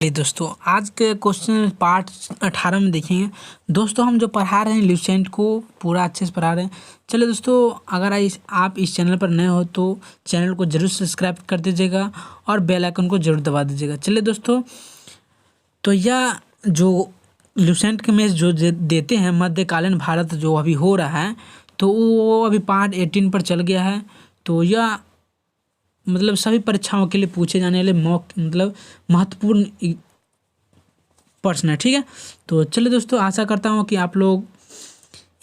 दोस्तों आज के क्वेश्चन पार्ट 18 में देखेंगे। दोस्तों हम जो पढ़ा रहे हैं ल्यूसेंट को पूरा अच्छे से पढ़ा रहे हैं। चलिए दोस्तों, अगर आप इस चैनल पर नए हो तो चैनल को जरूर सब्सक्राइब कर दीजिएगा और बेल आइकन को जरूर दबा दीजिएगा। चलिए दोस्तों, तो यह जो ल्यूसेंट के में जो देते हैं मध्यकालीन भारत जो अभी हो रहा है, तो वो अभी पार्ट 18 पर चल गया है। तो यह मतलब सभी परीक्षाओं के लिए पूछे जाने वाले महत्वपूर्ण प्रश्न है। ठीक है, तो चलिए दोस्तों, आशा करता हूँ कि आप लोग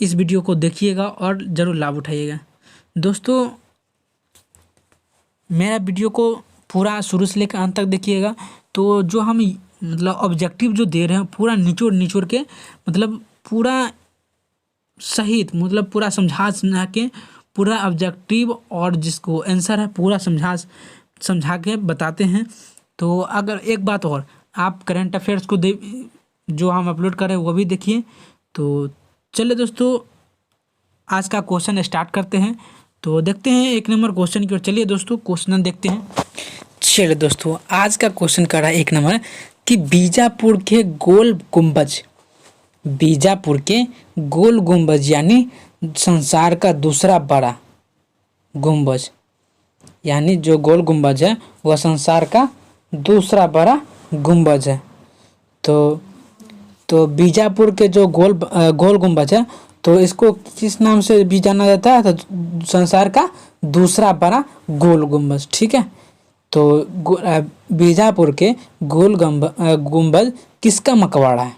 इस वीडियो को देखिएगा और ज़रूर लाभ उठाइएगा। दोस्तों, मेरा वीडियो को पूरा शुरू से लेकर अंत तक देखिएगा। तो जो हम ऑब्जेक्टिव जो दे रहे हैं पूरा निचोड़ के पूरा सहित पूरा समझा के पूरा ऑब्जेक्टिव और जिसको आंसर है पूरा समझा के बताते हैं। तो अगर एक बात और, आप करंट अफेयर्स को जो हम अपलोड कर रहे हैं वो भी देखिए। तो चलिए दोस्तों, आज का क्वेश्चन स्टार्ट करते हैं। तो देखते हैं 1 नंबर क्वेश्चन की ओर। चलिए दोस्तों, क्वेश्चन देखते हैं। चलिए दोस्तों, आज का क्वेश्चन कर रहा है 1 नंबर कि बीजापुर के गोल गुंबज यानी संसार का दूसरा बड़ा गुंबज, यानी जो गोल गुंबज है वह संसार का दूसरा बड़ा गुंबज है। तो बीजापुर के जो गोल गुंबज है, तो इसको किस नाम से भी जाना जाता है? तो संसार का दूसरा बड़ा गोल गुंबज। ठीक है, तो बीजापुर के गोल गुंबज किसका मकबरा है?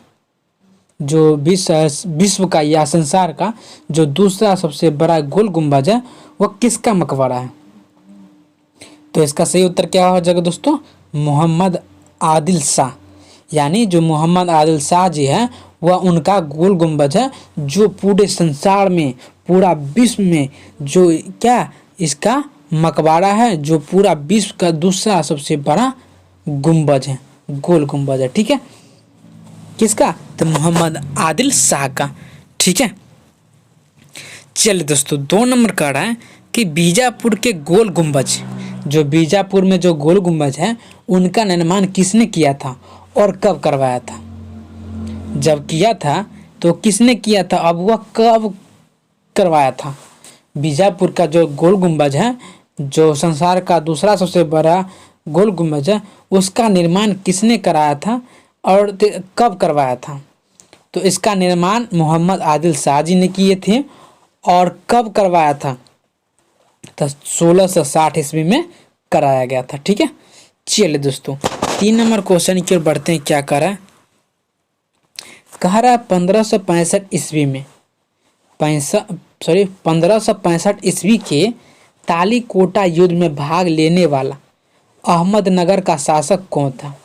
जो विश्व का या संसार का जो दूसरा सबसे बड़ा गोल गुंबज है वह किसका मकबरा है? तो इसका सही उत्तर क्या हो जाएगा दोस्तों? मोहम्मद आदिल शाह, यानी जो मोहम्मद आदिल शाह जी है वह उनका गोल गुंबज है, जो पूरे संसार में पूरा विश्व में जो इसका मकबरा है, जो पूरा विश्व का दूसरा सबसे बड़ा गुंबज है, गोल गुंबज है। ठीक है, किसका? तो मोहम्मद आदिल शाह का। ठीक है, चलिए दोस्तों, 2 नंबर कह रहा है कि बीजापुर के गोल गुंबज, जो बीजापुर में जो गोल गुंबज है उनका निर्माण किसने किया था और कब करवाया था? जब किया था तो किसने किया था, अब वह कब करवाया था? बीजापुर का जो गोल गुंबज है, जो संसार का दूसरा सबसे बड़ा गोल गुंबज है, उसका निर्माण किसने कराया था और कब करवाया था? तो इसका निर्माण मोहम्मद आदिल शाह जी ने किए थे। और कब करवाया था? तो 1660 ईस्वी में कराया गया था। ठीक है, चलिए दोस्तों, 3 नंबर क्वेश्चन की ओर बढ़ते हैं। क्या कह रहा है? कह रहा है 1565 ईस्वी में 1565 ईस्वी के तालीकोटा युद्ध में भाग लेने वाला अहमदनगर का शासक कौन था?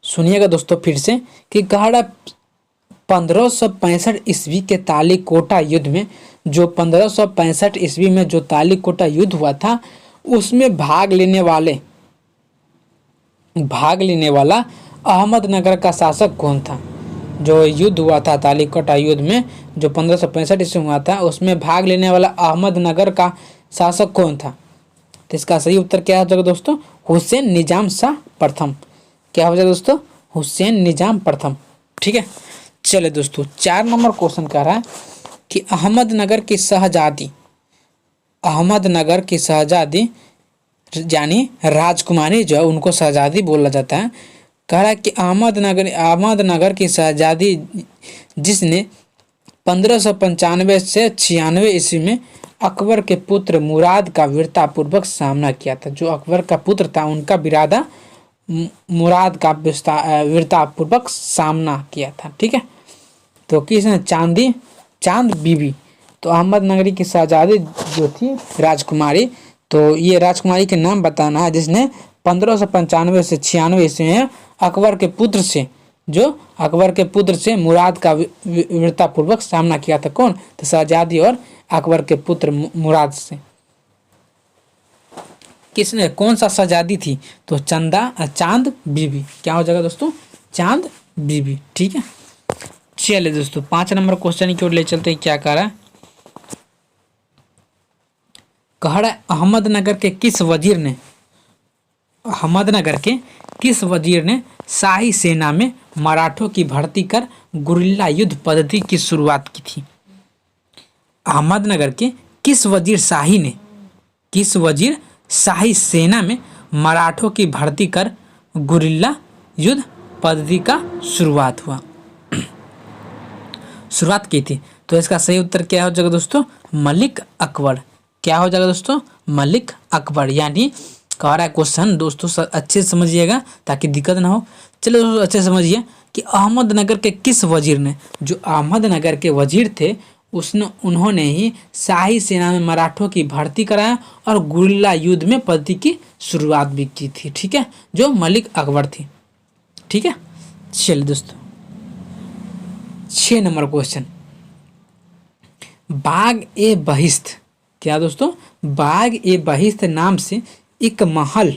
सुनिएगा दोस्तों फिर से कि कह रहा 1565 ईस्वी के तालीकोटा युद्ध में, जो 1565 ईस्वी में जो तालीकोटा युद्ध हुआ था उसमें भाग लेने वाला अहमदनगर का शासक कौन था? जो युद्ध हुआ था तालीकोटा युद्ध में, जो 1565 ईस्वी में हुआ था, उसमें भाग लेने वाला अहमदनगर का शासक कौन था? तो इसका सही उत्तर क्या हो जाएगा दोस्तों? हुसैन निजाम शाह प्रथम। क्या हो जाएगा दोस्तों? हुसैन निजाम प्रथम। ठीक है, चले दोस्तों, 4 नंबर क्वेश्चन कह रहा है कि अहमदनगर की शहजादी यानी राजकुमारी जो है उनको शहजादी बोला जाता है। कह रहा है कि अहमदनगर की शहजादी जिसने 1595 से 96 ईस्वी में अकबर के पुत्र मुराद का वीरतापूर्वक सामना किया था। जो अकबर का पुत्र था उनका बिरादा मुराद का वीरतापूर्वक सामना किया था। ठीक है, तो किसने? चांद बीबी। तो अहमदनगरी की शहजादी जो थी राजकुमारी, तो ये राजकुमारी के नाम बताना है जिसने 1595 से 96 ईस्वी में अकबर के पुत्र से मुराद का वीरतापूर्वक सामना किया था। कौन? तो शहजादी और अकबर के पुत्र मुराद से। किसने? कौन सा शहजादी थी? तो चांद बीबी। क्या हो जाएगा दोस्तों? चांद बीबी। ठीक है, चलिए दोस्तों, 5 नंबर क्वेश्चन की ओर ले चलते हैं। क्या कह रहा है? कह रहा है अहमदनगर के किस वजीर ने अहमदनगर के किस वजीर ने शाही सेना में मराठों की भर्ती कर गुरिल्ला युद्ध पद्धति की शुरुआत की थी? अहमदनगर के किस वजीर शाही सेना में मराठों की भर्ती कर गुरिल्ला युद्ध पद्धति का शुरुआत की थी? तो इसका सही उत्तर क्या हो जाएगा दोस्तों? मलिक अकबर। क्या हो जाएगा दोस्तों? मलिक अकबर। यानी कह रहा है क्वेश्चन दोस्तों अच्छे से समझिएगा ताकि दिक्कत ना हो। चलो दोस्तों अच्छे से समझिए कि अहमदनगर के किस वजीर ने, जो अहमदनगर के वजीर थे उन्होंने ही शाही सेना में मराठों की भर्ती कराया और गुरिल्ला युद्ध में पद्धति की शुरुआत भी की थी। ठीक है, जो मलिक अकबर थी। ठीक है, चलिए दोस्तों 6 नंबर क्वेश्चन, बाग ए बहिश्त। क्या दोस्तों? बाग ए बहिश्त नाम से एक महल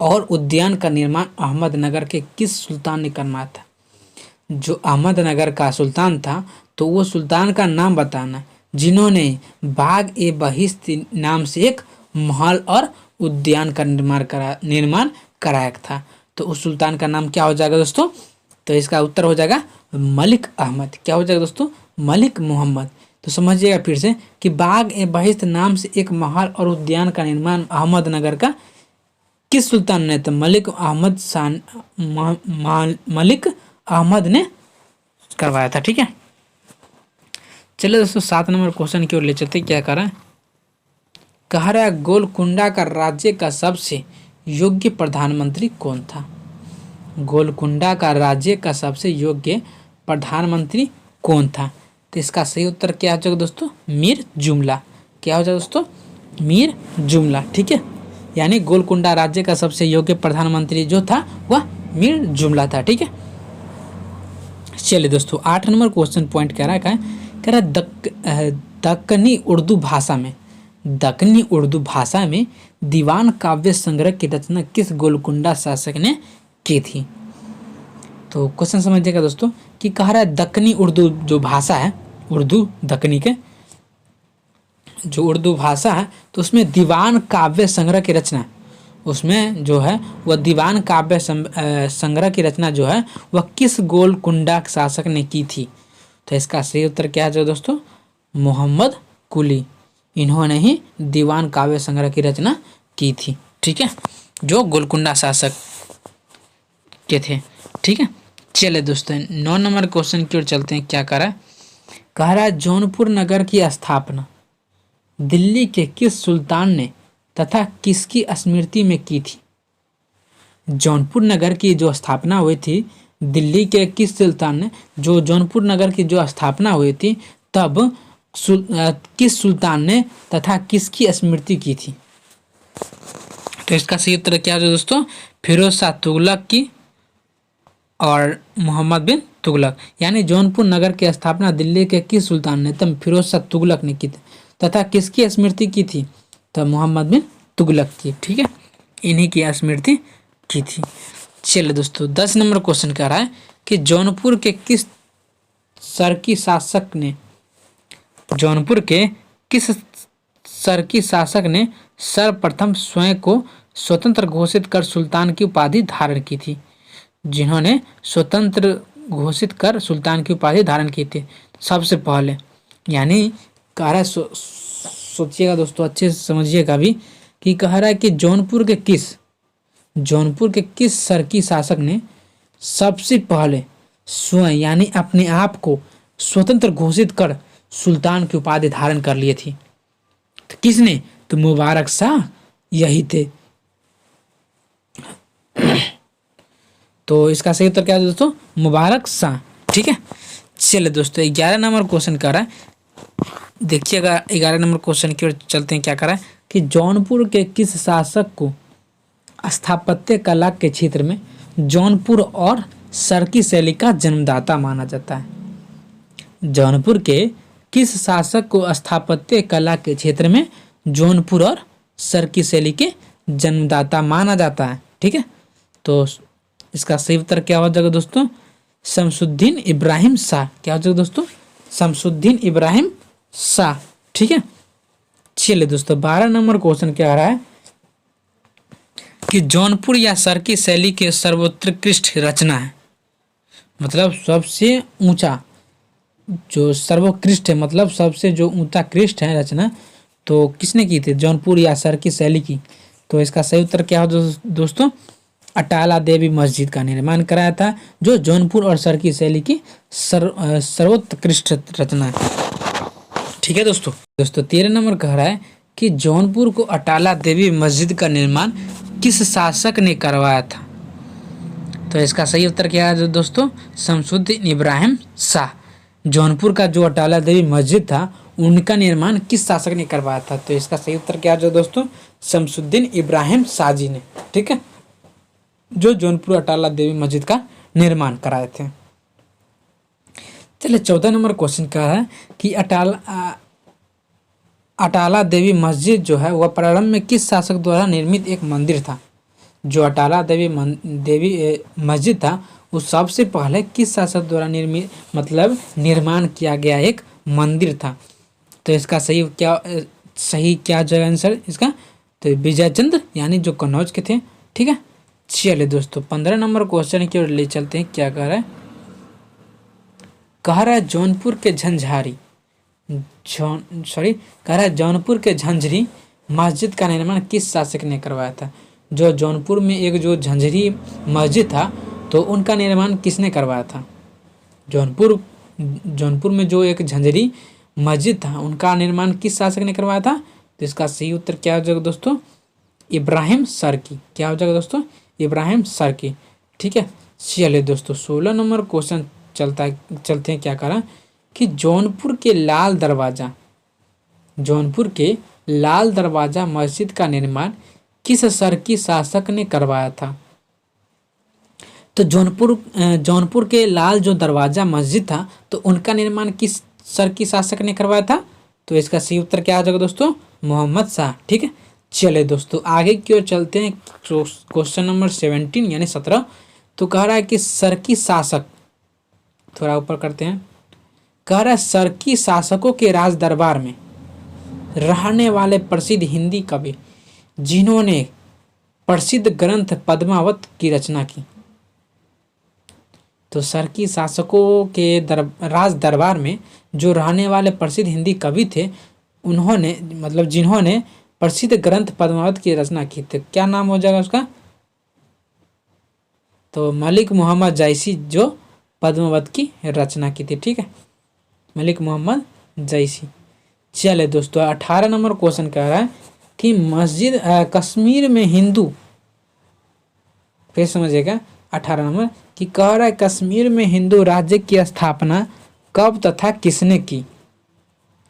और उद्यान का निर्माण अहमदनगर के किस सुल्तान ने करवाया था? जो अहमदनगर का सुल्तान था तो वो सुल्तान का नाम बताना जिन्होंने बाग ए बहिश्त नाम से एक महल और उद्यान का निर्माण कराया था। तो उस सुल्तान का नाम क्या हो जाएगा दोस्तों? तो इसका उत्तर हो जाएगा मलिक अहमद। क्या हो जाएगा दोस्तों? मलिक मोहम्मद। तो समझिएगा फिर से कि बाग ए बहिश्त नाम से एक महल और उद्यान का निर्माण अहमदनगर का किस सुल्तान ने? तो मलिक अहमद ने करवाया था। ठीक है, चलिए दोस्तों 7 नंबर क्वेश्चन की ओर ले चलते। क्या कह रहा है? कह रहा है गोलकुंडा का राज्य का सबसे योग्य प्रधानमंत्री कौन था? गोलकुंडा का राज्य का सबसे योग्य प्रधानमंत्री कौन था? तो इसका सही उत्तर क्या हो जाएगा दोस्तों? मीर जुमला। क्या हो जाएगा दोस्तों? मीर जुमला। ठीक है, यानी गोलकुंडा राज्य का सबसे योग्य प्रधानमंत्री जो था वह मीर जुमला था। ठीक है, चलिए दोस्तों 8 नंबर क्वेश्चन पॉइंट कह रहा है दक्कनी उर्दू भाषा में दीवान काव्य संग्रह की रचना किस गोलकुंडा शासक ने की थी? तो क्वेश्चन समझिएगा दोस्तों कि कह रहा है दक्कनी उर्दू जो भाषा है, उर्दू दक्कनी के जो उर्दू भाषा है तो उसमें दीवान काव्य संग्रह की रचना, उसमें जो है वह दीवान काव्य संग्रह की रचना जो है वह किस गोलकुंडा शासक ने की थी? तो इसका सही उत्तर क्या है दोस्तों? मोहम्मद कुली। इन्होंने ही दीवान काव्य संग्रह की रचना की थी। ठीक है, जो गोलकुंडा शासक के थे। ठीक है, चलिए दोस्तों 9 नंबर क्वेश्चन की ओर चलते हैं। क्या कह रहा है जौनपुर नगर की स्थापना दिल्ली के किस सुल्तान ने तथा किसकी स्मृति में की थी? जौनपुर नगर की जो स्थापना हुई थी दिल्ली के किस सुल्तान ने, जो जौनपुर नगर की जो स्थापना हुई थी तब किस सुल्तान ने तथा किसकी स्मृति की थी? तो इसका सही उत्तर क्या है दोस्तों? फिरोज शाह तुगलक की और मोहम्मद बिन तुगलक। यानी जौनपुर नगर की स्थापना दिल्ली के किस सुल्तान ने? तब फिरोज शाह तुगलक ने की थी। तथा किसकी स्मृति की थी? तब मोहम्मद बिन तुगलक की। ठीक है, इन्हीं की स्मृति की थी। चलिए दोस्तों 10 नंबर क्वेश्चन कह रहा है कि जौनपुर के किस सरकी शासक ने सर्वप्रथम स्वयं को स्वतंत्र घोषित कर सुल्तान की उपाधि धारण की थी? जिन्होंने स्वतंत्र घोषित कर सुल्तान की उपाधि धारण की थी सबसे पहले, यानी कह रहा है सोचिएगा दोस्तों अच्छे से समझिएगा भी कि कह रहा है कि जौनपुर के किस सरकी शासक ने सबसे पहले स्वयं यानी अपने आप को स्वतंत्र घोषित कर सुल्तान की उपाधि धारण कर लिए थी? तो किसने? तो मुबारक शाह यही थे। तो इसका सही उत्तर क्या है दोस्तों? मुबारक शाह। ठीक है, चलिए दोस्तों 11 नंबर क्वेश्चन कर रहा है। देखिएगा 11 नंबर क्वेश्चन की ओर चलते हैं। क्या कर रहा है कि जौनपुर के किस शासक को स्थापत्य कला के क्षेत्र में जौनपुर और सरकी शैली का जन्मदाता माना जाता है? जौनपुर के किस शासक को स्थापत्य कला के क्षेत्र में जौनपुर और सरकी शैली के जन्मदाता माना जाता है? ठीक है, तो इसका सही उत्तर क्या हो जाएगा दोस्तों? शमसुद्दीन इब्राहिम शाह। क्या हो जाएगा दोस्तों? शमसुद्दीन इब्राहिम शाह। ठीक है, चलिए दोस्तों 12 नंबर क्वेश्चन क्या आ रहा है कि कि जौनपुर या सरकी शैली के सर्वोत्कृष्ट रचना है, मतलब सबसे ऊंचा जो सर्वोत्कृष्ट है, मतलब सबसे जो ऊंचा कृष्ट है रचना, तो किसने की थी? जौनपुर या सरकी शैली की। तो इसका सही उत्तर क्या हो दोस्तों? अटाला देवी मस्जिद का निर्माण कराया था, जो जौनपुर और सरकी शैली की सर्वोत्कृष्ट रचना है। ठीक है दोस्तों। 13 नंबर कह रहा है कि जौनपुर को अटाला देवी मस्जिद का निर्माण किस शासक ने करवाया था? तो इसका सही उत्तर क्या है दोस्तों? शमसुद्दीन इब्राहिम शाह। जौनपुर का जो अटाला देवी मस्जिद था, उनका निर्माण किस शासक ने करवाया था? तो इसका सही उत्तर क्या है दोस्तों? शमसुद्दीन इब्राहिम शाह जी ने। ठीक है, जो जौनपुर अटाला देवी मस्जिद का निर्माण कराए थे। चलिए 14 नंबर क्वेश्चन का है कि अटाला देवी मस्जिद जो है वह प्रारंभ में किस शासक द्वारा निर्मित एक मंदिर था? जो अटाला देवी मस्जिद था, वो सबसे पहले किस शासक द्वारा निर्मित मतलब निर्माण किया गया एक मंदिर था? तो इसका सही क्या जगह आंसर इसका? तो विजय चंद्र, यानी जो कन्नौज के थे। ठीक है, चलिए दोस्तों 15 नंबर क्वेश्चन की ओर ले चलते हैं। क्या कह रहा है जौनपुर के जौनपुर के झंझरी मस्जिद का निर्माण किस शासक ने करवाया था? जो जौनपुर में एक जो झंझरी मस्जिद था, तो उनका निर्माण किसने करवाया था? जौनपुर में जो एक झंझरी मस्जिद था, उनका निर्माण किस शासक ने करवाया था? तो इसका सही उत्तर क्या हो जाएगा दोस्तों? इब्राहिम सरकी। क्या हो जाएगा दोस्तों? इब्राहिम सरकी। ठीक है, चलिए दोस्तों 16 नंबर क्वेश्चन चलते हैं। क्या करा कि जौनपुर के लाल दरवाजा मस्जिद का निर्माण किस सरकी शासक ने करवाया था? तो जौनपुर के लाल जो दरवाजा मस्जिद था, तो उनका निर्माण किस सरकी शासक ने करवाया था? तो इसका सही उत्तर क्या आ जाएगा दोस्तों? मोहम्मद शाह। ठीक है, चले दोस्तों आगे की ओर चलते हैं। क्वेश्चन नंबर 17 यानी 17, तो कह रहा है कि सरकी शासक, थोड़ा ऊपर करते हैं, कह रहा है सरकी शासकों के राज दरबार में रहने वाले प्रसिद्ध हिंदी कवि जिन्होंने प्रसिद्ध ग्रंथ पद्मावत की रचना की। तो सरकी शासकों के राज दरबार में जो रहने वाले प्रसिद्ध हिंदी कवि थे, उन्होंने मतलब जिन्होंने प्रसिद्ध ग्रंथ पद्मावत की रचना की थी, क्या नाम हो जाएगा उसका? तो मलिक मोहम्मद जैसी, जो पद्मावत की रचना की थी। ठीक है, मलिक मोहम्मद जैसी। चले दोस्तों 18 नंबर क्वेश्चन कह रहा है कि मस्जिद कश्मीर में हिंदू, फिर समझिएगा 18 नंबर कि कह रहा है कश्मीर में हिंदू राज्य की स्थापना कब तथा किसने की?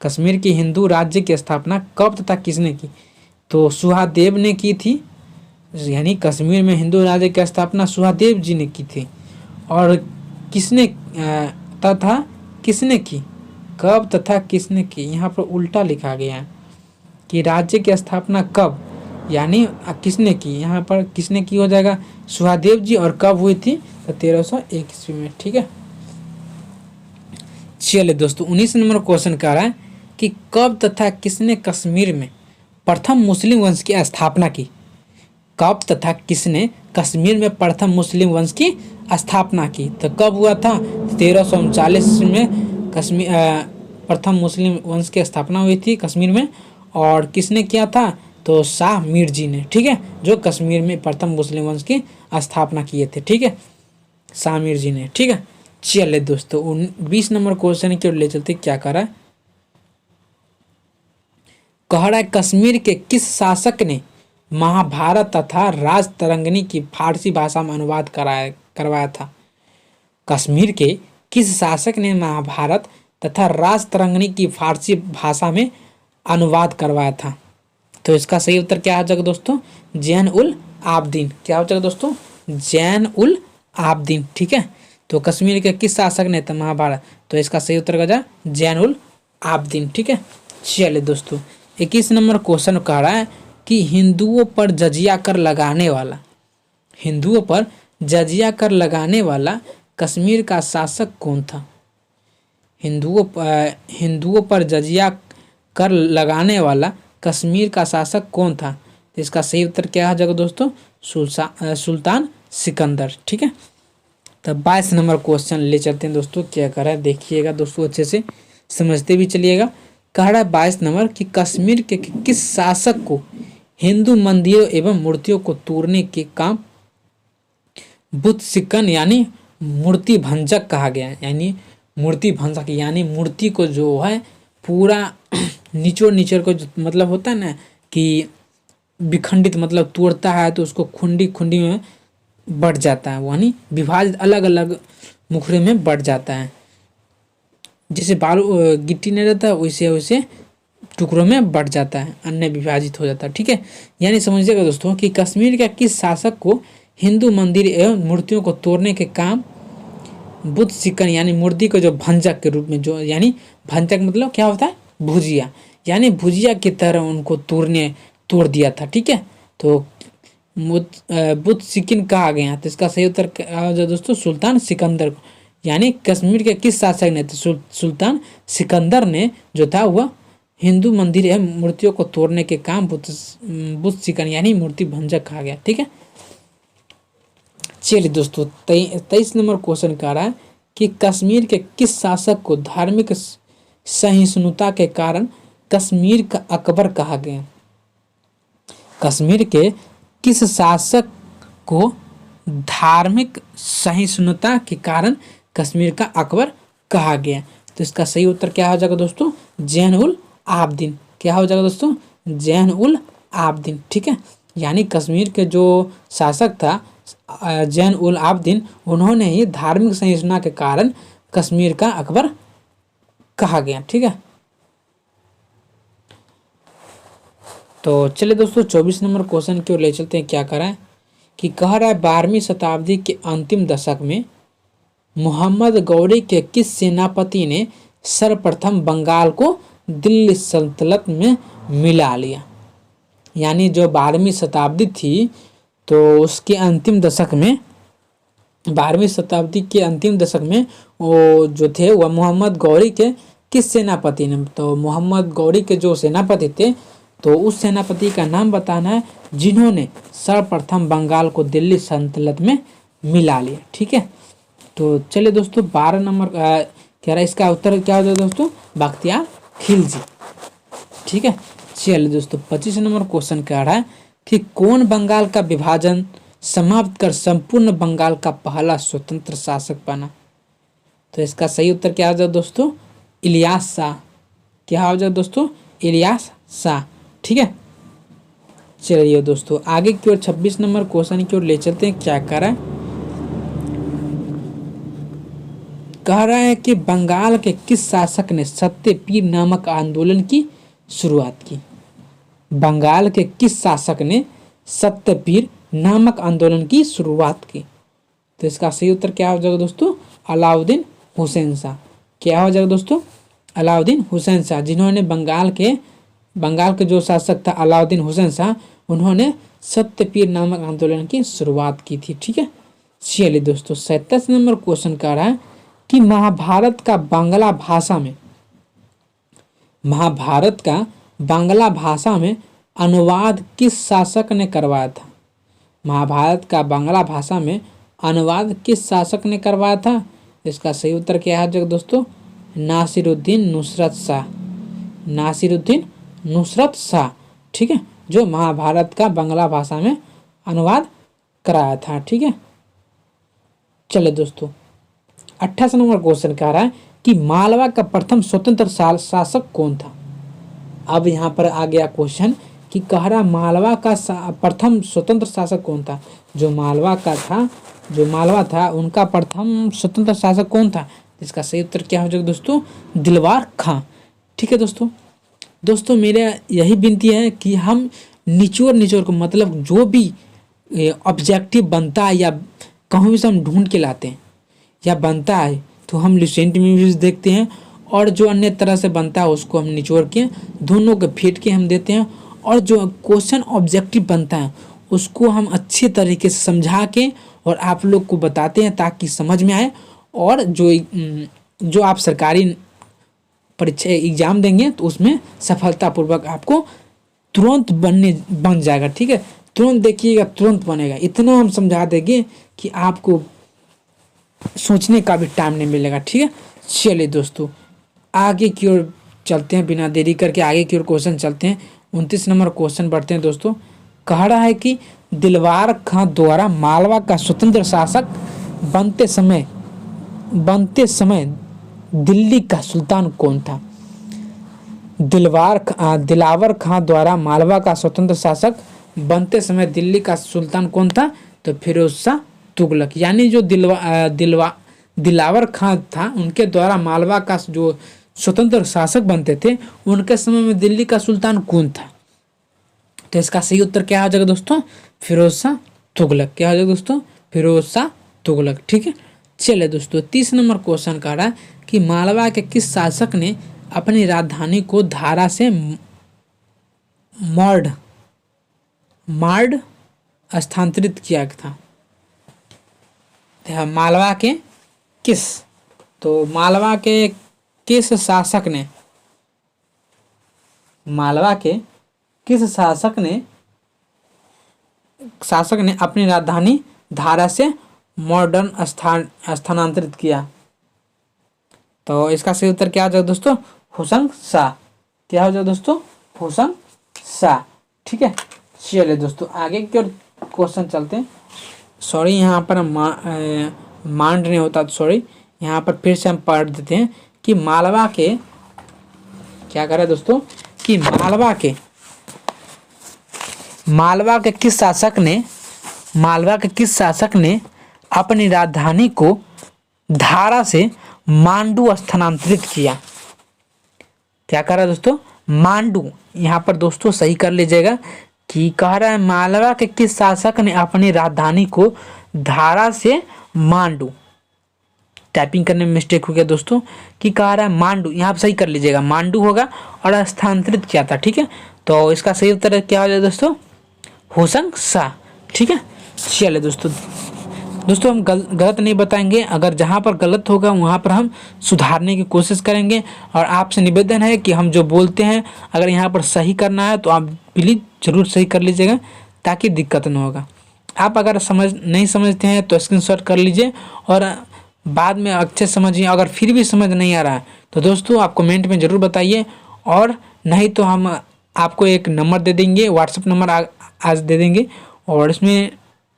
कश्मीर की हिंदू राज्य की स्थापना कब तथा किसने की? तो सुहादेव ने की थी, यानी कश्मीर में हिंदू राज्य की स्थापना सुहादेव जी ने की थी। और किसने तथा किसने की, कब तथा किसने की, यहाँ पर उल्टा लिखा गया है कि राज्य की स्थापना कब, यानी किसने की, यहाँ पर किसने की हो जाएगा सुहादेव जी, और कब हुई थी? तो 1301 ईस्वी में। ठीक है, चलिए दोस्तों 19 नंबर क्वेश्चन कह रहा है कि कब तथा किसने कश्मीर में प्रथम मुस्लिम वंश की स्थापना की? कब तथा किसने कश्मीर में प्रथम मुस्लिम वंश की स्थापना की? तो कब हुआ था? 1339 में कश्मीर प्रथम मुस्लिम वंश की स्थापना हुई थी कश्मीर में। और किसने किया था? तो शाह मीर जी ने। ठीक है, जो कश्मीर में प्रथम मुस्लिम वंश की स्थापना किए थे। ठीक है, शाह मीर जी ने। ठीक है, चलिए दोस्तों 20 नंबर क्वेश्चन की ओर ले चलते। क्या कह रहा है? कह रहा है कश्मीर के किस शासक ने महाभारत तथा राजतरंगिणी की फारसी भाषा में अनुवाद करवाया था? कश्मीर के किस शासक ने महाभारत तथा राजतरंगिणी की फारसी भाषा में अनुवाद करवाया था? तो इसका सही उत्तर क्या हो जाएगा दोस्तों? जैन उल आबदीन। क्या हो जाएगा दोस्तों? जैन उल आबदीन। ठीक है, तो कश्मीर के किस शासक ने था महाभारत? तो इसका सही उत्तर क्या जाए? जैन उल आबदीन। ठीक है, चलिए दोस्तों 21 नंबर क्वेश्चन कह रहा है कि हिंदुओं पर जजिया कर लगाने वाला कश्मीर का शासक कौन था? हिंदुओं पर जजिया कर लगाने वाला कश्मीर का शासक कौन था? तो इसका सही उत्तर क्या हो जाएगा दोस्तों? सुल्तान सिकंदर। ठीक है, तो 22 नंबर क्वेश्चन ले चलते हैं दोस्तों। क्या कह रहा है देखिएगा दोस्तों, अच्छे से समझते भी चलिएगा। कह रहा है 22 नंबर कि कश्मीर के किस शासक को हिंदू मंदिरों एवं मूर्तियों को तोड़ने के काम बुत सिकन यानी मूर्ति भंजक कहा गया है। यानी मूर्ति भंजक यानी मूर्ति को जो है पूरा निचोड़ निचोड़ को मतलब होता है ना कि विखंडित मतलब तोड़ता है तो उसको खुंडी खुंडी में बढ़ जाता है, यानी विभाजित अलग अलग मुखड़े में बढ़ जाता है। जैसे बालू गिट्टी नहीं रहता वैसे वैसे टुकड़ों में बढ़ जाता है, अन्य विभाजित हो जाता है। ठीक है, यानी समझिएगा दोस्तों कि कश्मीर का किस शासक को हिंदू मंदिर एवं मूर्तियों को तोड़ने के काम बुत सिकन यानी मूर्ति को जो भंजक के रूप में जो यानी भंजक मतलब क्या होता है भुजिया, यानी भुजिया की तरह उनको तोड़ दिया था। ठीक है, तो बुत सिकिन कहा गया। तो इसका सही उत्तर क्या हो जाए दोस्तों सुल्तान सिकंदर को। यानी कश्मीर के किस शासक ने तो सुल्तान सिकंदर ने जो था वह हिंदू मंदिर एवं मूर्तियों को तोड़ने के काम बुत सिकन यानी मूर्ति भंजक कहा गया। ठीक है, चलिए दोस्तों 23 नंबर क्वेश्चन कह रहा है कि कश्मीर के किस शासक को धार्मिक सहिष्णुता के कारण कश्मीर का अकबर कहा गया। कश्मीर के किस शासक को धार्मिक सहिष्णुता के कारण कश्मीर का अकबर कहा गया। तो इसका सही उत्तर क्या हो जाएगा दोस्तों जैन उल आबदीन। क्या हो जाएगा दोस्तों जैन उल आबदीन। ठीक है, यानी कश्मीर के जो शासक था जैन उल आबदीन, उन्होंने ही धार्मिक सहिष्णुता के कारण कश्मीर का अकबर कहा गया। ठीक है, तो चलिए दोस्तों 24 नंबर क्वेश्चन की ओर ले चलते हैं। क्या कह रहा है कि कह रहा है 12वीं शताब्दी के अंतिम दशक में मोहम्मद गौरी के किस सेनापति ने सर्वप्रथम बंगाल को दिल्ली सल्तनत में मिला लिया। यानी जो 12वीं शताब्दी थी तो उसके अंतिम दशक में 12वीं शताब्दी के अंतिम दशक में वो जो थे वह मोहम्मद गौरी के किस सेनापति ने, तो मोहम्मद गौरी के जो सेनापति थे तो उस सेनापति का नाम बताना है जिन्होंने सर्वप्रथम बंगाल को दिल्ली सल्तनत में मिला लिया। ठीक है, तो चलिए दोस्तों 12 नंबर कह रहा है इसका उत्तर क्या होता है दोस्तों बख्तियार खिलजी। ठीक है, चलिए दोस्तों 25 नंबर क्वेश्चन कह रहा है कि कौन बंगाल का विभाजन समाप्त कर संपूर्ण बंगाल का पहला स्वतंत्र शासक बना। तो इसका सही उत्तर क्या हो जाए दोस्तों इलियास शाह। क्या हो जाए दोस्तों इलियास शाह। ठीक है, चलिए दोस्तों आगे की ओर 26 नंबर क्वेश्चन की ओर ले चलते हैं। क्या कह रहा है कह रहा है कि बंगाल के किस शासक ने सत्यपीर नामक आंदोलन की शुरुआत की। बंगाल के किस शासक ने सत्यपीर नामक आंदोलन की शुरुआत की। तो इसका सही उत्तर क्या हो जाएगा दोस्तों अलाउद्दीन हुसैन शाह। क्या हो जाएगा दोस्तों अलाउद्दीन हुसैन शाह, जिन्होंने बंगाल के जो शासक था अलाउद्दीन हुसैन शाह, उन्होंने सत्यपीर नामक आंदोलन की शुरुआत की थी। ठीक है, चलिए दोस्तों 27 नंबर क्वेश्चन कह रहा है कि महाभारत का बांग्ला भाषा में अनुवाद किस शासक ने करवाया था। महाभारत का बांग्ला भाषा में अनुवाद किस शासक ने करवाया था। इसका सही उत्तर क्या है दोस्तों नासिरुद्दीन नुसरत शाह। ठीक है, जो महाभारत का बांग्ला भाषा में अनुवाद कराया था। ठीक है, चले दोस्तों 28 नंबर क्वेश्चन कह रहा है कि मालवा का प्रथम स्वतंत्र शासक कौन था। अब यहाँ पर आ गया क्वेश्चन कि कह रहा मालवा का प्रथम स्वतंत्र शासक कौन था। जो मालवा था उनका प्रथम स्वतंत्र शासक कौन था। इसका सही उत्तर क्या हो जाएगा दोस्तों दिलवार खां। ठीक है दोस्तों मेरा यही विनती है कि हम निचोड़ को मतलब जो भी ऑब्जेक्टिव बनता है या कहीं से हम ढूंढ के लाते हैं या बनता है तो हम रिसेंट मूवीज देखते हैं, और जो अन्य तरह से बनता है उसको हम निचोड़ के दोनों को फेंट के हम देते हैं, और जो क्वेश्चन ऑब्जेक्टिव बनता है उसको हम अच्छे तरीके से समझा के और आप लोग को बताते हैं ताकि समझ में आए, और जो आप सरकारी परीक्षा एग्जाम देंगे तो उसमें सफलतापूर्वक आपको तुरंत बन जाएगा। ठीक है, तुरंत देखिएगा, तुरंत बनेगा। इतना हम समझा देंगे कि आपको सोचने का भी टाइम नहीं मिलेगा। ठीक है, चलिए दोस्तों आगे की ओर चलते हैं, बिना देरी करके आगे की ओर क्वेश्चन चलते हैं। 29 नंबर क्वेश्चन पढ़ते हैं दोस्तों। कह रहा है कि दिलवार खां द्वारा मालवा का स्वतंत्र शासक बनते समय दिल्ली का सुल्तान कौन था? दिलावर खां द्वारा मालवा का स्वतंत्र शासक बनते समय दिल्ली का सुल्तान कौन था? तो फिरोज शाह तुगलक। यानी जो दिलावर खां था, उनके द्वारा मालवा का जो स्वतंत्र शासक बनते थे, उनके समय में दिल्ली का सुल्तान कौन था? तो इसका सही उत्तर क्या हो जाएगा दोस्तों? फिरोज शाह तुगलक। क्या हो जाएगा दोस्तों? फिरोज शाह तुगलक। ठीक है, चलिए दोस्तों 30 नंबर क्वेश्चन कह रहा है कि मालवा के किस शासक ने अपनी राजधानी को धारा से मार्ड स्थानांतरित किया था? मालवा के किस, तो मालवा के किस शासक ने, मालवा के किस शासक ने अपनी राजधानी धारा से मॉडर्न स्थानांतरित किया? तो इसका सही उत्तर क्या हो जाएगा दोस्तों? हुसैन शाह। क्या हो जाएगा दोस्तों? हुसैन शाह। ठीक है, चलिए दोस्तों आगे की ओर क्वेश्चन चलते हैं। सॉरी, यहाँ पर मांड नहीं होता, सॉरी, यहाँ पर फिर से हम पढ़ देते हैं कि मालवा के क्या करें दोस्तों, कि मालवा के किस शासक ने अपनी राजधानी को धारा से मांडू स्थानांतरित किया? क्या कह रहा है दोस्तों? मांडू। यहाँ पर दोस्तों सही कर लीजिएगा कि कह रहा है मालवा के किस शासक ने अपनी राजधानी को धारा से मांडू, टाइपिंग करने में मिस्टेक हो गया दोस्तों, कि कह रहा है मांडू, यहाँ पर सही कर लीजिएगा, मांडू होगा और स्थानांतरित किया था। ठीक है, तो इसका सही उत्तर क्या हो जाए दोस्तों? हुसैन शाह। ठीक है, चलिए दोस्तों हम गलत नहीं बताएंगे, अगर जहाँ पर गलत होगा वहाँ पर हम सुधारने की कोशिश करेंगे। और आपसे निवेदन है कि हम जो बोलते हैं अगर यहाँ पर सही करना है तो आप प्लीज़ ज़रूर सही कर लीजिएगा, ताकि दिक्कत न होगा। आप अगर नहीं समझते हैं तो स्क्रीनशॉट कर लीजिए और बाद में अच्छे समझिए। अगर फिर भी समझ नहीं आ रहा है तो दोस्तों आप कमेंट में ज़रूर बताइए, और नहीं तो हम आपको एक नंबर दे देंगे, व्हाट्सएप नंबर आज दे देंगे, और इसमें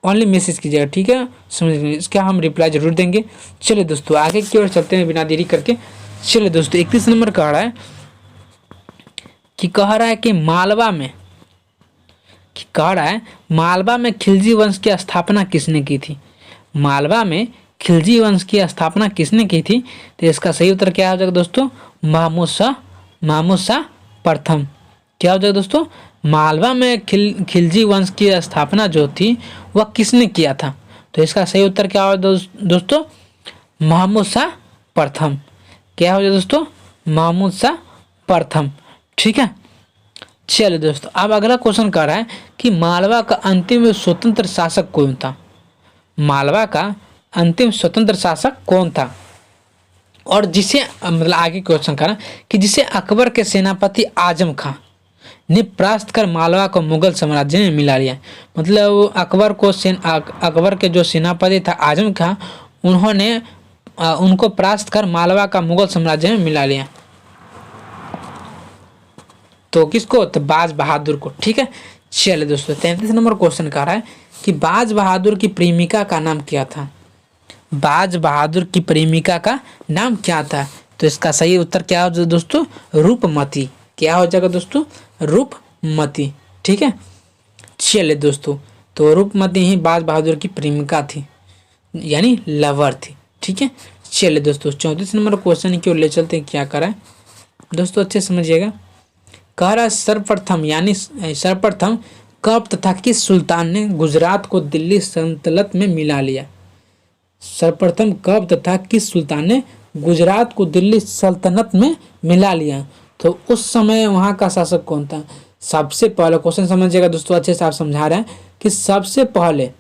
ओनली मैसेज कीजिएगा। ठीक है, समझ लीजिए, इसका हम रिप्लाई जरूर देंगे। चलिए दोस्तों आगे की ओर चलते हैं बिना देरी करके। चलिए दोस्तों 31 नंबर कह रहा है कि मालवा में खिलजी वंश की स्थापना किसने की थी? मालवा में खिलजी वंश की स्थापना किसने की थी? तो इसका सही उत्तर क्या हो जाएगा दोस्तों? महमूद शाह प्रथम। क्या हो जाएगा दोस्तों? मालवा में खिलजी वंश की स्थापना जो थी वह किसने किया था? तो इसका सही उत्तर क्या हो दोस्तों? महमूद शाह प्रथम। क्या हो जाए दोस्तों? महमूद शाह प्रथम। ठीक है, चलिए दोस्तों अब अगला क्वेश्चन कह रहा है कि मालवा का अंतिम स्वतंत्र शासक कौन था? मालवा का अंतिम स्वतंत्र शासक कौन था? और जिसे मतलब आगे क्वेश्चन कह रहा है कि जिसे अकबर के सेनापति आजम खां ने परास्त कर मालवा को मुगल साम्राज्य में मिला लिया। मतलब अकबर के जो सेनापति था आजम खां, उन्होंने उनको परास्त कर मालवा का मुगल साम्राज्य में मिला लिया। तो किसको? तो बाज बहादुर को। ठीक है, चलिए दोस्तों 33 नंबर क्वेश्चन कह रहा है कि बाज बहादुर की प्रेमिका का नाम क्या था? बाज बहादुर की प्रेमिका का नाम क्या था? तो इसका सही उत्तर क्या हो जाएगा दोस्तों? रूपमती। क्या हो जाएगा दोस्तों? रूपमती। ठीक है, चलिए दोस्तों तो रूपमती ही बाज बहादुर की प्रेमिका थी, यानी लवर थी। ठीक है, चलिए दोस्तों 34 नंबर क्वेश्चन की ओर ले चलते हैं। क्या करा है दोस्तों, अच्छे समझिएगा। कह रहा है सर्वप्रथम कब तथा किस सुल्तान ने गुजरात को दिल्ली सल्तनत में मिला लिया? सर्वप्रथम कब तथा किस सुल्तान ने गुजरात को दिल्ली सल्तनत में मिला लिया? तो उस समय वहाँ का शासक कौन था? सबसे पहले क्वेश्चन समझिएगा दोस्तों, अच्छे से आप समझा रहे हैं कि सबसे पहले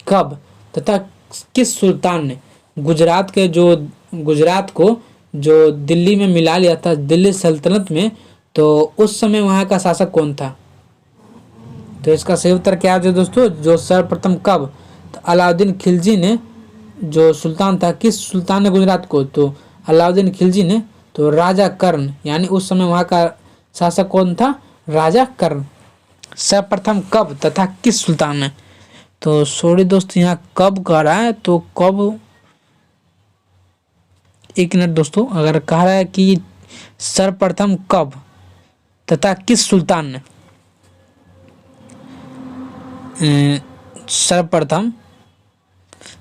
कब तथा किस सुल्तान ने गुजरात को जो दिल्ली में मिला लिया था, दिल्ली सल्तनत में, तो उस समय वहाँ का शासक कौन था? तो इसका सही उत्तर क्या है दोस्तों, जो सर्वप्रथम कब तो अलाउद्दीन खिलजी ने, जो सुल्तान था, किस सुल्तान ने गुजरात को, तो अलाउद्दीन खिलजी ने। तो राजा कर्ण, यानी उस समय वहाँ का शासक कौन था, राजा कर्ण। सर्वप्रथम कब तथा किस सुल्तान ने, तो सॉरी दोस्तों यहाँ कब कह रहा है, तो कब, एक मिनट दोस्तों, अगर कह रहा है कि सर्वप्रथम कब तथा किस सुल्तान ने,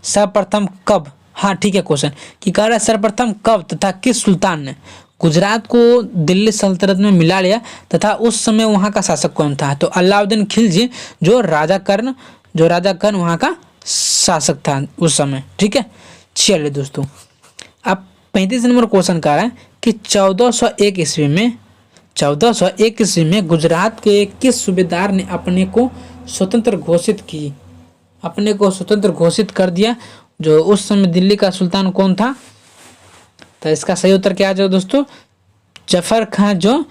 सर्वप्रथम कब, हाँ ठीक है क्वेश्चन, कि कह रहा है सर्वप्रथम कब तथा किस सुल्तान ने गुजरात को दिल्ली सल्तनत में मिला लिया तथा उस समय वहाँ का शासक कौन था, तो अलाउद्दीन खिलजी, जो राजा कर्ण वहाँ का शासक था उस समय। ठीक है, चलिए दोस्तों, अब 35 नंबर क्वेश्चन कह रहा है कि 1401 ईस्वी में गुजरात के किस सूबेदार ने अपने को स्वतंत्र घोषित कर दिया, जो उस समय दिल्ली का सुल्तान कौन था, तो इसका सही उत्तर क्या है दोस्तों, जफर खां, जो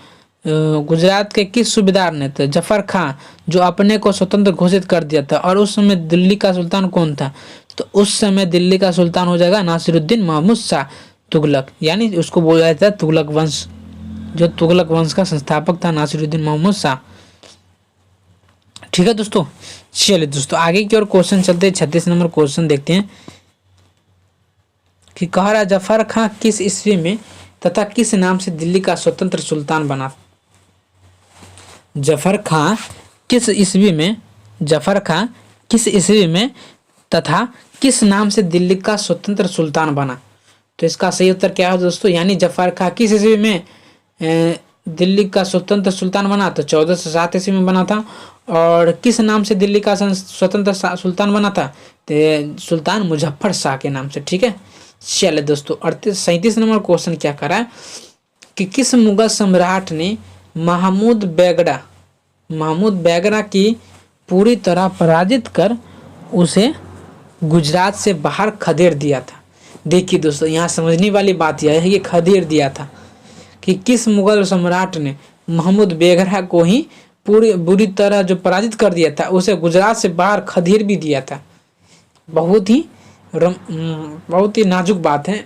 गुजरात के किस सूबेदार ने, तो जफर खां जो अपने को स्वतंत्र घोषित कर दिया था। और उस समय दिल्ली का सुल्तान कौन था, तो उस समय दिल्ली का सुल्तान हो जाएगा नासिरुद्दीन महमूद शाह तुगलक, यानी उसको बोला जाता है तुगलक वंश, जो तुगलक वंश का संस्थापक था नासिरुद्दीन महमूद शाह। ठीक है दोस्तों, चलिए दोस्तों आगे की ओर क्वेश्चन चलते हैं। 36 नंबर क्वेश्चन देखते हैं कि कह रहा जफर खां किस ईस्वी में तथा किस नाम से दिल्ली का स्वतंत्र सुल्तान बना। जफर खां किस ईस्वी में तथा किस नाम से दिल्ली का स्वतंत्र सुल्तान बना, तो इसका सही उत्तर क्या है दोस्तों, यानी जफर खां किस ईस्वी में दिल्ली का स्वतंत्र सुल्तान बना, तो 1407 ईस्वी में बना था। और किस नाम से दिल्ली का स्वतंत्र सुल्तान बना था, तो सुल्तान मुजफ्फर शाह के नाम से। ठीक है, चलिए दोस्तों 37 नंबर क्वेश्चन क्या करा है कि किस मुगल सम्राट ने महमूद बेगड़ा की पूरी तरह पराजित कर उसे गुजरात से बाहर खदेड़ दिया था। देखिए दोस्तों यहाँ समझने वाली बात यह है कि खदेड़ दिया था, कि किस मुगल सम्राट ने महमूद बेगड़ा को ही बुरी तरह जो पराजित कर दिया था, उसे गुजरात से बाहर खदेड़ भी दिया था। बहुत ही नाजुक बात है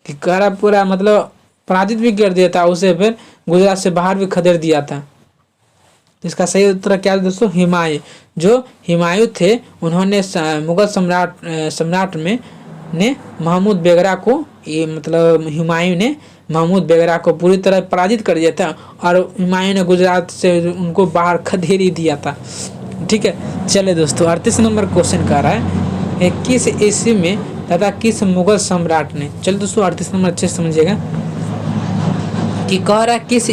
कि पूरा मतलब पराजित भी कर दिया था उसे, फिर गुजरात से बाहर भी खदेड़ दिया था। तो इसका सही उत्तर क्या है दोस्तों, हुमायूं थे, उन्होंने मुगल सम्राट ने महमूद बेगड़ा को, ये मतलब हुमायूं ने महमूद बेगड़ा को पूरी तरह पराजित कर दिया था और हुमायूं ने गुजरात से उनको बाहर खदेड़ ही दिया था। ठीक है, चले दोस्तों 38 नंबर क्वेश्चन कर रहा है किस ईस्वी में तथा किस मुगल सम्राट ने, चलो दोस्तों 38 नंबर अच्छे से समझिएगा, कि कह रहा है किस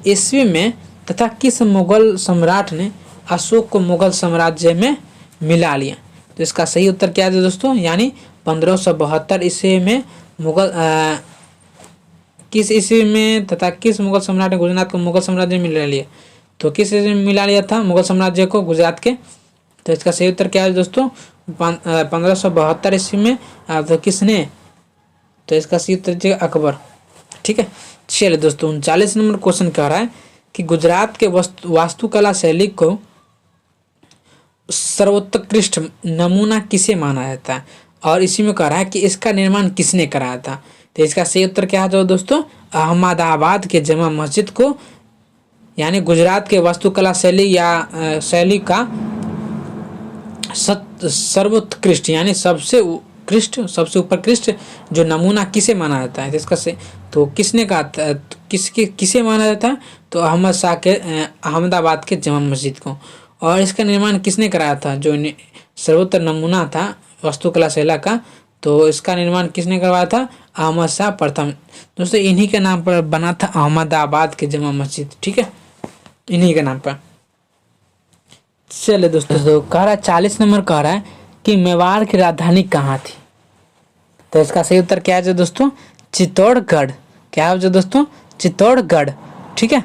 ईस्वी में तथा किस मुगल सम्राट ने अशोक को मुगल साम्राज्य में मिला लिया। तो इसका सही उत्तर क्या है दोस्तों, यानी 1572 ईस्वी में किस ईस्वी में तथा किस मुगल सम्राट ने गुजरात को मुगल साम्राज्य में मिला लिया, तो किस ईस्वी में मिला लिया था मुगल साम्राज्य को गुजरात के, तो इसका सही उत्तर क्या है दोस्तों, 1572 ईस्वी में। तो किसने, तो इसका सही उत्तर अकबर। ठीक है, चलिए दोस्तों 39 नंबर क्वेश्चन कह रहा है कि गुजरात के वास्तुकला शैली को सर्वोत्कृष्ट नमूना किसे माना जाता है, और इसी में कह रहा है कि इसका निर्माण किसने कराया था। तो इसका सही उत्तर क्या है दोस्तों, अहमदाबाद के जमा मस्जिद को, यानी गुजरात के वास्तुकला शैली का सर्वोत्कृष्ट यानी सबसे उत्कृष्ट जो नमूना किसे माना जाता है, इसका से तो किसने कहा था, किसे माना जाता है, तो अहमदाबाद के जमा मस्जिद को। और इसका निर्माण किसने कराया था, जो सर्वोत्तर नमूना था वास्तुकला शैली का, तो इसका निर्माण किसने करवाया था, अहमद शाह प्रथम। दोस्तों इन्हीं के नाम पर बना था अहमदाबाद के जमा मस्जिद। ठीक है, इन्हीं के नाम पर। चलिए दोस्तों कह रहा है 40 नंबर कह रहा है कि मेवाड़ की राजधानी कहाँ थी, तो इसका सही उत्तर क्या है दोस्तों, चित्तौड़गढ़। क्या है दोस्तों, चित्तौड़गढ़। ठीक है,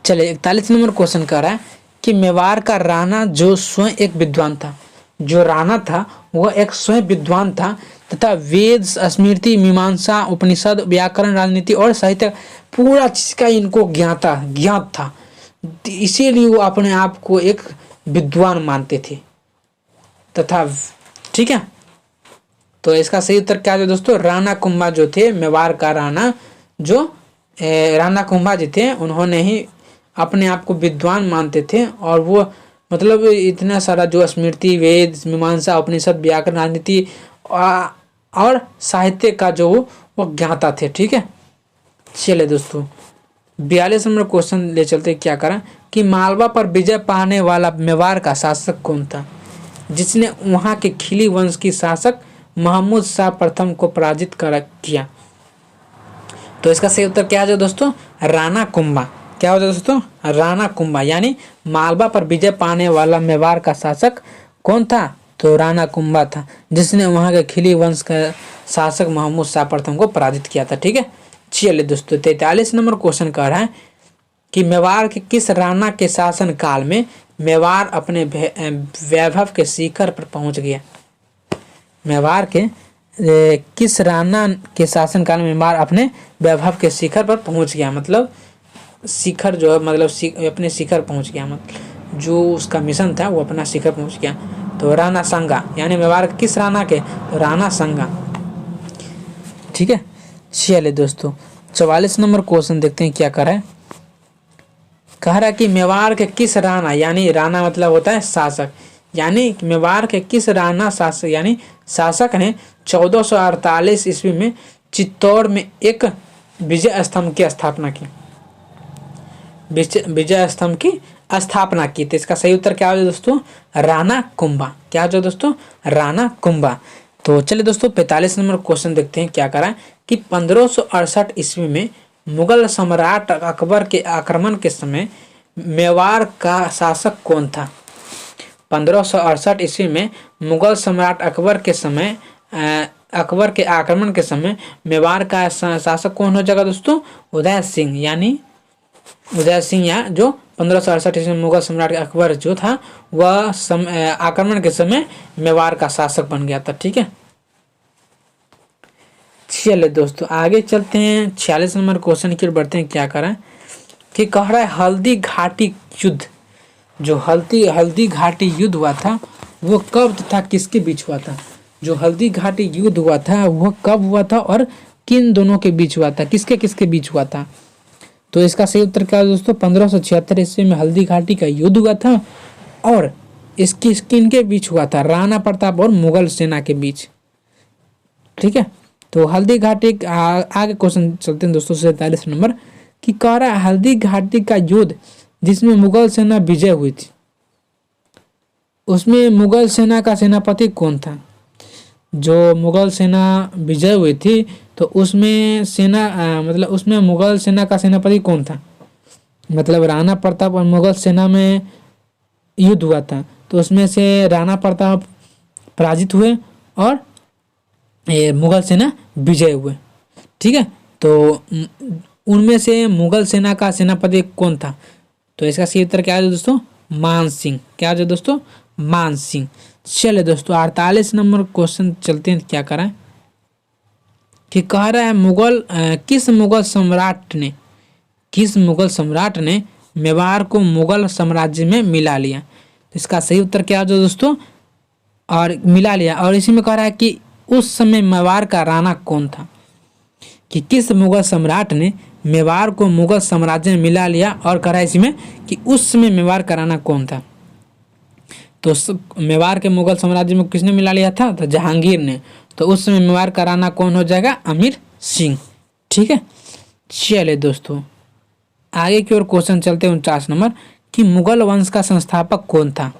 चलिए 41 नंबर क्वेश्चन कह रहा है कि मेवाड़ का राणा जो स्वयं एक विद्वान था, जो राणा था वह एक स्वयं विद्वान था तथा वेद, स्मृति, मीमांसा, उपनिषद, व्याकरण, राजनीति और साहित्य पूरा चीज का इनको ज्ञात था। इसीलिए वो अपने आप को एक विद्वान मानते थे तथा, ठीक है। तो इसका सही उत्तर क्या है दोस्तों, राणा कुंभा जो थे, मेवाड़ का राणा, जो राणा कुंभा जी थे, उन्होंने ही अपने आप को विद्वान मानते थे और वो मतलब इतना सारा जो स्मृति, वेद, मीमांसा, उपनिषद, व्याकरण, राजनीति और साहित्य का जो वो ज्ञाता थे, ठीक है। चलिए दोस्तों 42 नंबर क्वेश्चन ले चलते, क्या करा कि मालवा पर विजय पाने वाला मेवाड़ का शासक कौन था जिसने वहां के खिली वंश की शासक महमूद शाह प्रथम को पराजित किया। तो इसका सही उत्तर क्या है दोस्तों, राणा कुंभा। क्या होता है दोस्तों, राणा कुंभा, यानी मालवा पर विजय पाने वाला मेवाड़ का शासक कौन था, तो राणा कुंभा था, जिसने वहां के खिली वंश का शासक महमूद शाह प्रथम को पराजित किया था, ठीक है। चलिए दोस्तों 43 नंबर क्वेश्चन कह रहा है कि मेवाड़ के किस राणा के शासन काल में मेवाड़ अपने वैभव के शिखर पर पहुंच गया। मेवाड़ के किस राणा के शासन काल में मेवाड़ अपने वैभव के शिखर पर पहुंच गया, मतलब शिखर जो है, मतलब अपने शिखर पहुंच गया, मतलब जो उसका मिशन था वो अपना शिखर पहुंच गया। तो राणा सांगा, यानी मेवाड़ किस राणा के, तो राणा सांगा, ठीक है। चलिए दोस्तों 44 नंबर क्वेश्चन देखते हैं क्या कर रहा है। कह रहा है कि मेवाड़ के किस राणा, यानी राणा मतलब होता है शासक, यानी मेवाड़ के किस राणा शासक यानी शासक ने 1448 ईस्वी में चित्तौड़ में एक विजय स्तंभ की स्थापना की, विजय स्तंभ की स्थापना की। तो इसका सही उत्तर क्या हो दोस्तों, राणा कुंभा। क्या हो दोस्तों, राणा कुंभा। तो चलिए दोस्तों 45 नंबर क्वेश्चन देखते हैं क्या करा कि 1568 ईस्वी में मुगल सम्राट अकबर के आक्रमण के समय मेवाड़ का शासक कौन था। 1568 ईस्वी में मुगल सम्राट अकबर के समय अकबर के आक्रमण के समय मेवाड़ का शासक कौन हो जाएगा दोस्तों, उदय सिंह, यानी उदय सिंह, या जो 1568 ईस्वी में मुगल सम्राट अकबर जो था वह आक्रमण के समय मेवाड़ का शासक बन गया था, ठीक है। चलिए दोस्तों आगे चलते हैं 46 नंबर क्वेश्चन की ओर बढ़ते हैं। क्या करें कि कह रहा है हल्दी घाटी युद्ध, जो हल्दी घाटी युद्ध हुआ था वो कब तथा किसके बीच हुआ था। जो हल्दी घाटी युद्ध हुआ था वह कब हुआ था और किन दोनों के बीच हुआ था, किसके किसके बीच हुआ था। तो इसका सही उत्तर क्या है दोस्तों, 1576 ईस्वी में हल्दी घाटी का युद्ध हुआ था और इसकी किनके बीच हुआ था, राणा प्रताप और मुगल सेना के बीच, ठीक है। तो हल्दी घाटी आगे क्वेश्चन चलते हैं दोस्तों 47 नंबर कि कह रहा है हल्दी घाटी का युद्ध जिसमें मुगल सेना विजय हुई थी, उसमें मुगल सेना का सेनापति कौन था। जो मुगल सेना विजय हुई थी तो उसमें मतलब उसमें मुगल सेना का सेनापति कौन था, मतलब राणा प्रताप और मुगल सेना में युद्ध हुआ था तो उसमें से राणा प्रताप पराजित हुए और मुगल सेना विजय हुए, ठीक है। तो उनमें से मुगल सेना का सेनापति कौन था, तो इसका सही उत्तर क्या है दोस्तों, मान सिंह। क्या है दोस्तों, मान सिंह। चलिए दोस्तों 48 नंबर क्वेश्चन चलते हैं क्या करें कि कह रहा है किस मुगल सम्राट ने मेवाड़ को मुगल साम्राज्य में मिला लिया। तो इसका सही उत्तर क्या है दोस्तों, और मिला लिया, और इसी में कह रहा है कि उस समय मेवाड़ का राणा कौन था, कि किस मुगल सम्राट ने मेवाड़ को मुगल साम्राज्य में मिला लिया, और कह रहा है इसमें कि उस समय मेवाड़ का राणा कौन था। तो मेवाड़ के मुगल साम्राज्य में किसने मिला लिया था, तो जहांगीर ने। तो उस समय मेवाड़ का राणा कौन हो जाएगा, अमीर सिंह, ठीक है। चलिए दोस्तों आगे की ओर क्वेश्चन चलते हैं 49 नंबर कि मुगल वंश का संस्थापक कौन था।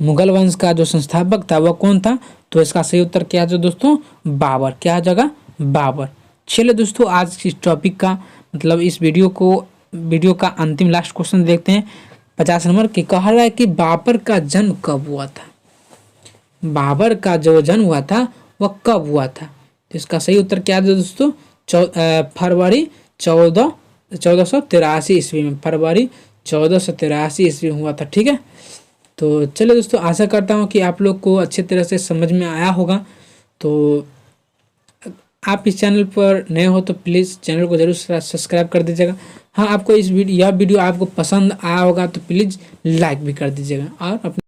मुगल वंश का जो संस्थापक था वह कौन था, तो इसका सही उत्तर क्या है दोस्तों, बाबर। क्या जगह, बाबर। चलिए दोस्तों आज इस टॉपिक का मतलब इस वीडियो का अंतिम लास्ट क्वेश्चन देखते हैं 50 नंबर की। कहा रहा है कि बाबर का जन्म कब हुआ था। बाबर का जो जन्म हुआ था वह कब हुआ था, तो इसका सही उत्तर क्या है दोस्तों, फरवरी 1483 ईस्वी में, फरवरी 1483 ईस्वी हुआ था, ठीक है। तो चलिए दोस्तों आशा करता हूँ कि आप लोग को अच्छे तरह से समझ में आया होगा। तो आप इस चैनल पर नए हो तो प्लीज़ चैनल को जरूर सब्सक्राइब कर दीजिएगा। हाँ, आपको यह वीडियो आपको पसंद आया होगा तो प्लीज़ लाइक भी कर दीजिएगा और अपने